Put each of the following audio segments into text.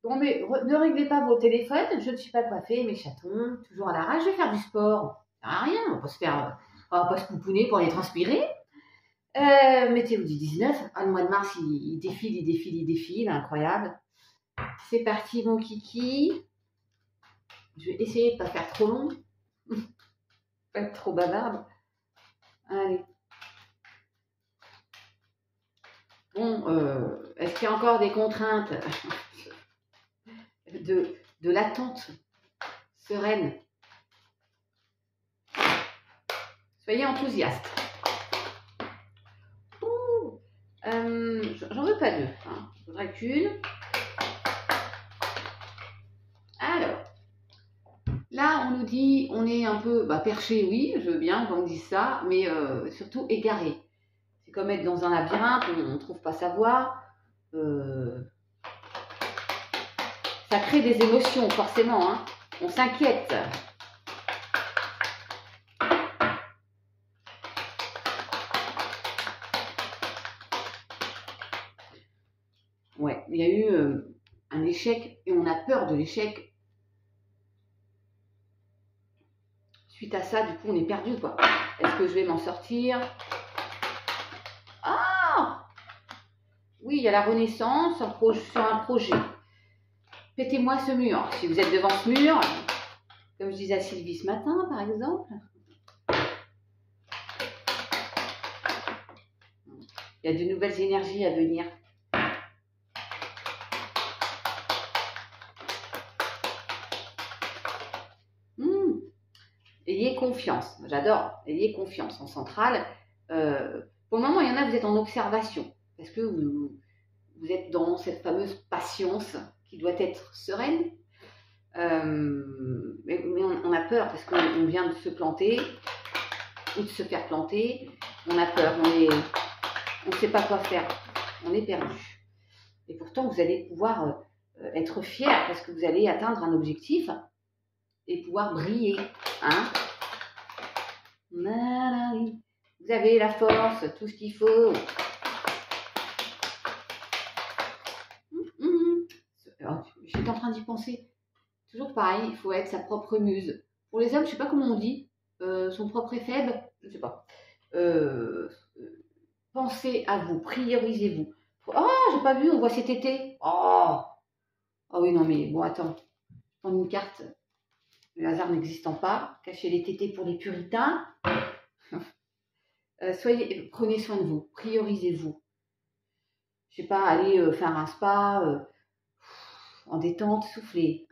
Bon, mais ne réglez pas vos téléphones, je ne suis pas coiffée, mes chatons, toujours à l'arrache, je vais faire du sport. Ça sert à rien, on va pas se pouponner pour les transpirer. Météo du 19, le mois de mars, il défile, incroyable. C'est parti, mon kiki. Je vais essayer de ne pas faire trop long, pas être trop bavarde. Allez. Bon, est-ce qu'il y a encore des contraintes de l'attente sereine? Soyez enthousiastes. J'en veux pas deux, hein. Je voudrais qu'une. Alors, là, on nous dit, on est un peu perché, oui, je veux bien qu'on me dise ça, mais surtout égaré. C'est comme être dans un labyrinthe, on ne trouve pas sa voie. Ça crée des émotions, forcément, hein. On s'inquiète. Ouais, il y a eu un échec et on a peur de l'échec. Suite à ça, du coup, on est perdu, quoi. Est-ce que je vais m'en sortir? Ah! Oui, il y a la renaissance sur un projet. Pétez-moi ce mur. Si vous êtes devant ce mur, comme je disais à Sylvie ce matin, par exemple. Il y a de nouvelles énergies à venir. Ayez confiance. J'adore. Ayez confiance en centrale. Pour le moment, il y en a, vous êtes en observation. Parce que vous êtes dans cette fameuse patience qui doit être sereine. Mais on a peur parce qu'on vient de se planter ou de se faire planter. On a peur. On ne sait pas quoi faire. On est perdu. Et pourtant, vous allez pouvoir être fier parce que vous allez atteindre un objectif et pouvoir briller. Hein? Vous avez la force, tout ce qu'il faut. J'étais en train d'y penser. Toujours pareil, il faut être sa propre muse. Pour les hommes, je ne sais pas comment on dit, son propre éphèbe, je ne sais pas. Pensez à vous, priorisez-vous. Oh, j'ai pas vu, on voit cet été. Oh oui, non, mais bon, attends. Je prends une carte. Le hasard n'existant pas. Cachez les tétés pour les puritains. Prenez soin de vous, priorisez-vous. Je sais pas, allez faire un spa en détente, soufflez.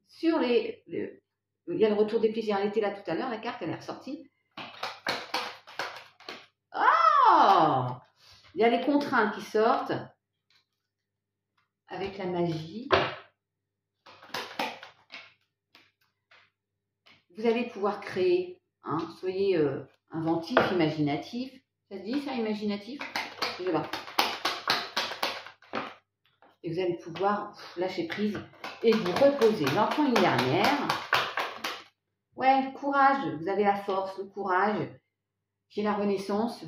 Sur il y a le retour des plaisirs. Elle était là tout à l'heure, la carte, elle est ressortie. Oh! Il y a les contraintes qui sortent avec la magie. Vous allez pouvoir créer, hein, soyez inventif, imaginatif. Ça se dit ça, imaginatif? Je sais pas. Et vous allez pouvoir lâcher prise et vous reposer. L'enfant une dernière. Ouais, courage, vous avez la force, le courage. J'ai la renaissance,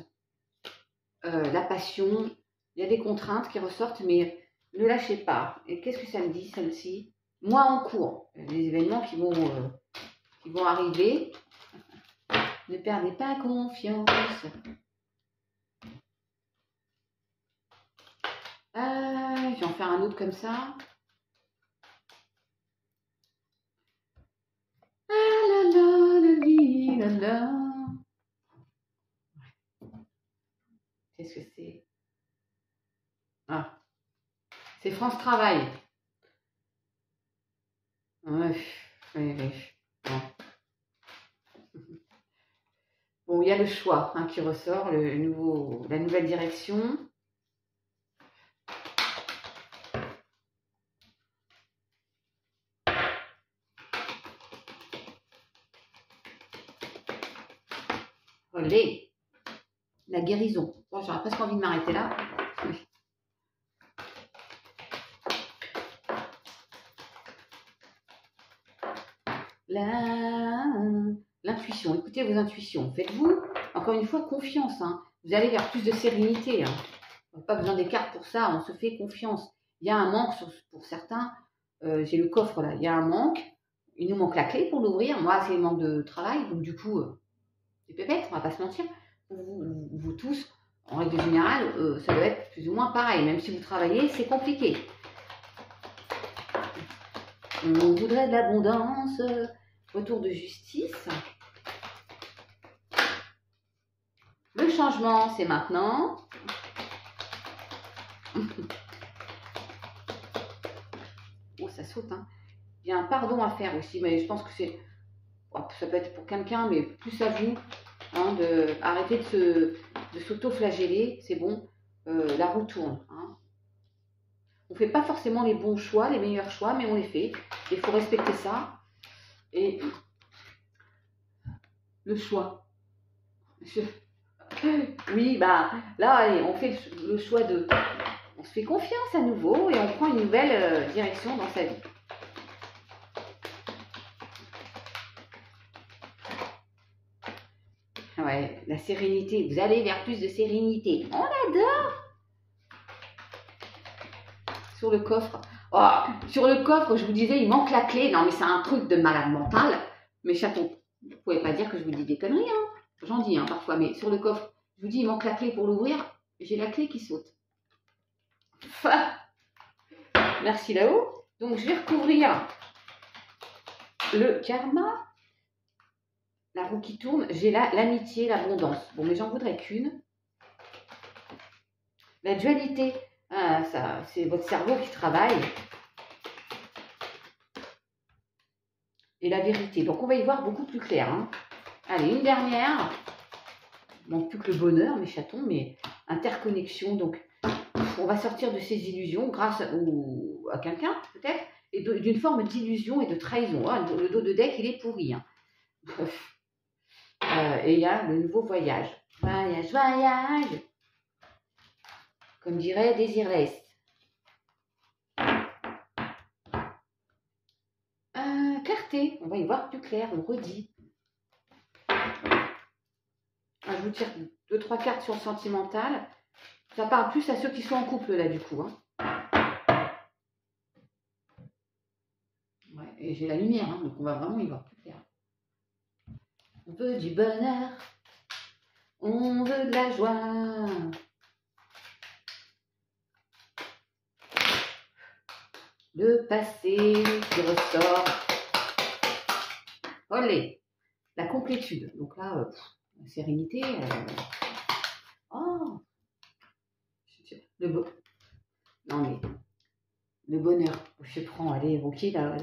la passion. Il y a des contraintes qui ressortent, mais ne lâchez pas. Et qu'est-ce que ça me dit, celle-ci? Moi en cours, les événements qui vont arriver. Ne perdez pas confiance. Je vais en faire un autre comme ça. Qu'est-ce que c'est? Ah, c'est France Travail. Ouais. Bon. Bon, il y a le choix qui ressort, la nouvelle direction. Olé, la guérison. Bon, j'aurais presque envie de m'arrêter là. L'intuition, écoutez vos intuitions. Faites-vous, encore une fois, confiance. Hein. Vous allez vers plus de sérénité. Hein. Pas besoin des cartes pour ça, on se fait confiance. Il y a un manque pour certains. J'ai le coffre là, il y a un manque. Il nous manque la clé pour l'ouvrir. Moi, c'est le manque de travail. Donc, du coup, c'est pépette, on va pas se mentir. Vous tous, en règle générale, ça doit être plus ou moins pareil. Même si vous travaillez, c'est compliqué. On voudrait de l'abondance. Retour de justice. Le changement, c'est maintenant. Oh, ça saute, hein. Il y a un pardon à faire aussi, mais je pense que c'est... ça peut être pour quelqu'un, mais plus à vous, hein, de arrêter de s'auto-flageller, c'est bon, la roue tourne. Hein. On ne fait pas forcément les bons choix, les meilleurs choix, mais on les fait. Il faut respecter ça. Et le choix. Oui, bah là, allez, on fait le choix de... On se fait confiance à nouveau et on prend une nouvelle direction dans sa vie. Ouais, la sérénité. Vous allez vers plus de sérénité. On adore. Sur le coffre. Oh, sur le coffre, je vous disais, il manque la clé. Non, mais c'est un truc de malade mental. Mes chatons, vous ne pouvez pas dire que je vous dis des conneries. Hein. J'en dis parfois, mais sur le coffre, je vous dis, il manque la clé pour l'ouvrir. J'ai la clé qui saute. Merci là-haut. Donc, je vais recouvrir le karma. La roue qui tourne. J'ai l'amitié, l'abondance. Bon, mais j'en voudrais qu'une. La dualité. Ah, ça, c'est votre cerveau qui travaille. Et la vérité. Donc, on va y voir beaucoup plus clair. Hein. Allez, une dernière. Il manque plus que le bonheur, mes chatons, mais interconnexion. Donc, on va sortir de ces illusions grâce à quelqu'un, peut-être, et d'une forme d'illusion et de trahison. Hein. Le dos de deck, il est pourri. Hein. Et il y a le nouveau voyage. Voyage, voyage. Comme dirait Désirless. Clarté, on va y voir plus clair, on redit. Je vous tire 2-3 cartes sur le sentimental. Ça parle plus à ceux qui sont en couple, là, du coup. Hein. Ouais, et j'ai la lumière, hein, donc on va vraiment y voir plus clair. On veut du bonheur. On veut de la joie. Le passé qui ressort. Olé. La complétude. Donc là, la sérénité. Oh. Non mais, le bonheur. Je prends, allez, évoquer là.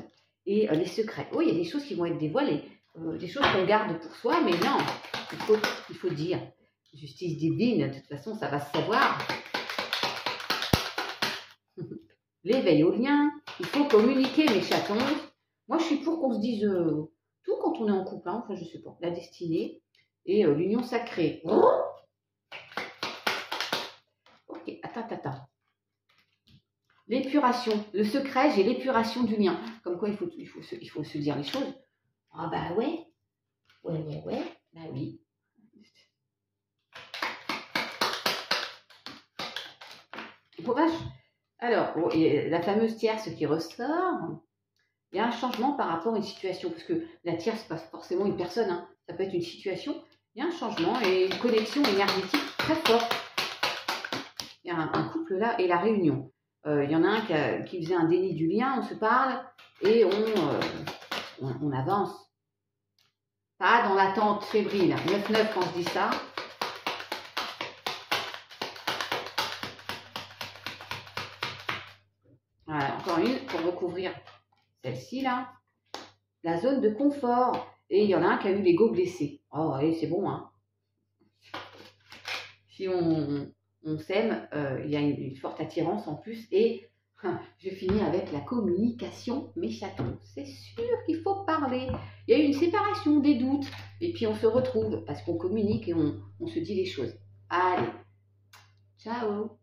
Et les secrets. Oh, il y a des choses qui vont être dévoilées. Des choses qu'on garde pour soi, mais non. Il faut dire. Justice divine, de toute façon, ça va se savoir. L'éveil au lien. Il faut communiquer, mes chatons. Moi, je suis pour qu'on se dise tout quand on est en couple. Hein. Enfin, je sais pas. La destinée et l'union sacrée. Oh, ok, attends. L'épuration. Le secret, j'ai l'épuration du lien. Comme quoi, il faut se dire les choses. Ah bah ouais. Ouais. Bah oui. Vache. Alors, bon, la fameuse tierce qui ressort, il y a un changement par rapport à une situation, parce que la tierce, c'est pas forcément une personne, hein, ça peut être une situation. Il y a un changement et une connexion énergétique très forte. Il y a un couple là et la réunion. Il y en a un qui faisait un déni du lien, on se parle et on avance. Pas dans l'attente fébrile. 9-9 quand je dis ça. Voilà, encore une pour recouvrir celle-ci là. La zone de confort. Et il y en a un qui a eu l'ego blessé. Oh, allez, c'est bon, hein. Si on s'aime, il y a une forte attirance en plus. Et je finis avec la communication, mes chatons. C'est sûr qu'il faut parler. Il y a eu une séparation, des doutes. Et puis on se retrouve parce qu'on communique et on se dit les choses. Allez, ciao.